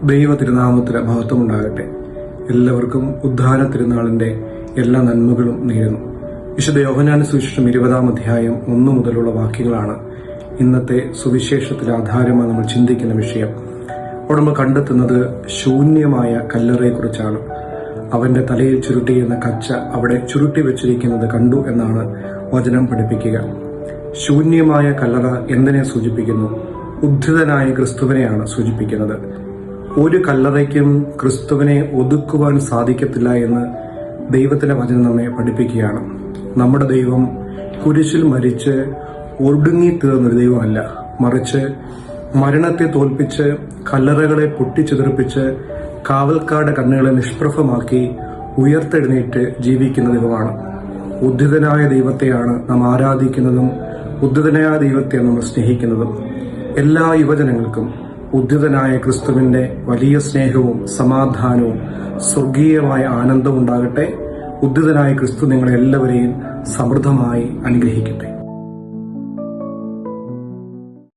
ദൈവ തിരുനാമത്തിന് മഹത്വമുണ്ടാകട്ടെ. എല്ലാവർക്കും ഉദ്ധാന തിരുനാളിന്റെ എല്ലാ നന്മകളും നേരുന്നു. വിശുദ്ധ യോഹന്നാന്റെ സുവിശേഷം 20-ാം അധ്യായം 1 മുതലുള്ള വാക്യങ്ങളാണ് ഇന്നത്തെ സുവിശേഷത്തിൽ ആധാരമായി നമ്മൾ ചിന്തിക്കുന്ന വിഷയം. അവിടെ നമ്മൾ കണ്ടെത്തുന്നത് ശൂന്യമായ കല്ലറയെക്കുറിച്ചാണ്. അവന്റെ തലയിൽ ചുരുട്ടിയിരുന്ന കച്ച അവിടെ ചുരുട്ടി വെച്ചിരിക്കുന്നത് കണ്ടു എന്നാണ് വചനം പഠിപ്പിക്കുക. ശൂന്യമായ കല്ലറ എന്തിനെ സൂചിപ്പിക്കുന്നു? ഉദ്ധിതനായ ക്രിസ്തുവിനെയാണ് സൂചിപ്പിക്കുന്നത്. ഒരു കല്ലറയ്ക്കും ക്രിസ്തുവിനെ ഒതുക്കുവാൻ സാധിക്കത്തില്ല എന്ന് ദൈവത്തിന്റെ വചനം നമ്മെ പഠിപ്പിക്കുകയാണ്. നമ്മുടെ ദൈവം കുരിശിൽ മരിച്ച് ഒടുങ്ങിത്തീർന്നൊരു ദൈവമല്ല, മറിച്ച് മരണത്തെ തോൽപ്പിച്ച് കല്ലറകളെ പൊട്ടിച്ചിതറിപ്പിച്ച് കാവൽക്കാരുടെ കണ്ണുകളെ നിഷ്പ്രഭമാക്കി ഉയർത്തെഴുന്നേറ്റ് ജീവിക്കുന്ന ദൈവമാണ്. ഉദ്ധിതനായ ദൈവത്തെയാണ് നാം ആരാധിക്കുന്നതും ഉദ്ധിതനായ ദൈവത്തെ നമ്മൾ സ്നേഹിക്കുന്നതും. എല്ലാ യുവജനങ്ങൾക്കും ഉദ്ധിതനായ ക്രിസ്തുവിന്റെ വലിയ സ്നേഹവും സമാധാനവും സ്വർഗീയമായ ആനന്ദവും ഉണ്ടാകട്ടെ. ഉദ്ധിതനായ ക്രിസ്തു നിങ്ങളെല്ലാവരെയും സമൃദ്ധമായി അനുഗ്രഹിക്കട്ടെ.